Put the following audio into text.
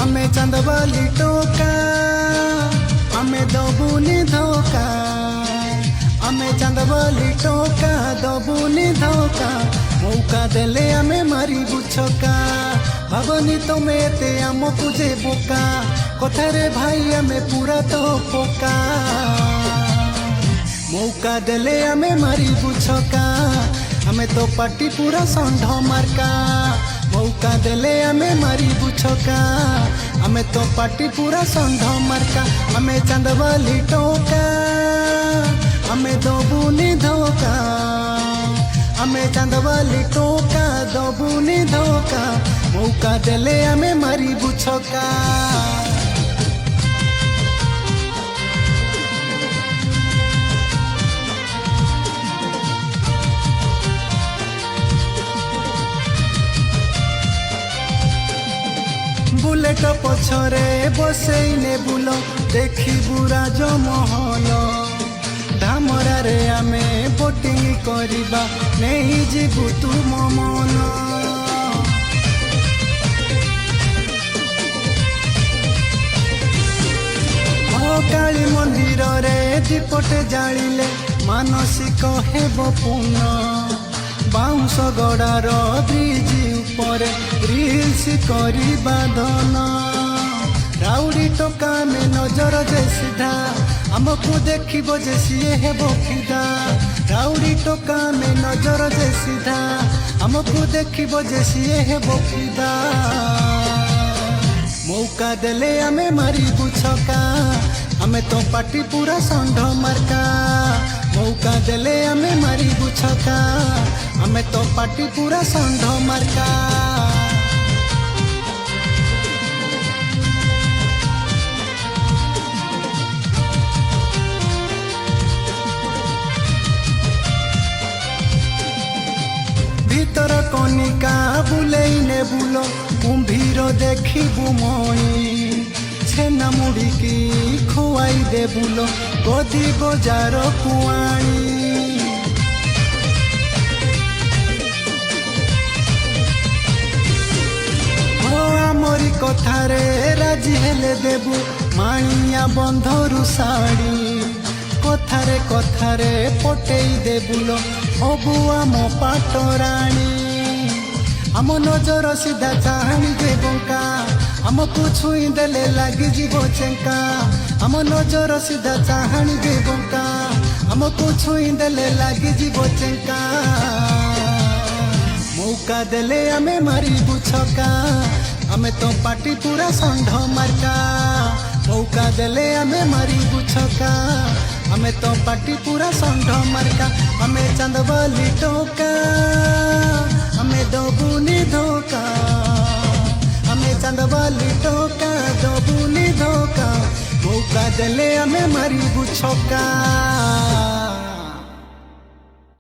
आमे चंदवाली टोका आमे दबुनी धोका आमे चंदवाली टोका दबुनी धोका मौका देले आमे मारी बुछका भावनी तमे एते आमकु जे बोका कथारे भाई आमे पूरा तो पोका मौका देले आमे मारी बुछका आमे तो पार्टी पूरा षंढ मार्का मौका देले आमे मारी बुछका आमे तो पार्टी पूरा षंढ मार्का आमे चंदवाली टोका आमे दबुनी धोका आमे चंदवाली टोका दबुनी धोका मौका देले आमे मारी बुछका बुलेट पछरे बसैने बुल देखिबु राजमहल धामरा रे आमे बोटिंग करिबा नहीं जीवु तुम मन काली मंदिर रे दीपटे जालिले मानसिक हेब पूर्ण बाउंस गड़ार ब्रिज ऊपर रील्स करिबा दन राउडी टोका में नजर जे सीधा आमको देखिबो जे सिए हेबो फिदा राउडी टोका में नजर जे सीधा आमको देखिबो जे सिए हेबो फिदा मौका देले आमे मारी बुछका आमे तो पार्टी पूरा षंढ मार्का मौका देले आमे मारी बुछका आमे तो पार्टी पूरा षंढ मार्का भीतर कनिका बुलेइने बुलो कुंभीर देखिबु मई छेना मुड़ी की खुआई दे बुलो गदी बजार कुआणी आमरी कथारे राजी हेले देबु माणिया बंधरु साड़ी कथारे कथारे पटेई दे बुलो हबु आम पाटराणी आम नजर सीधा चाहनी दे बंका आमको छुई देले लगी जीव चेंका आम नजर सीधा चाहनी दे बंका आमको छुई देले लगी जीव चेंका मौका देले आमे मारी बुछका आमे तो पार्टी पूरा षंढ मार्का मौका देले आमे मारी बुछका आमे तो पार्टी पूरा षंढ मार्का आमे चंदवाली टोका आमे दबुनी धोका आमे चंदवाली टोका दबुनी धोका मौका देले आमे मारी बुछका।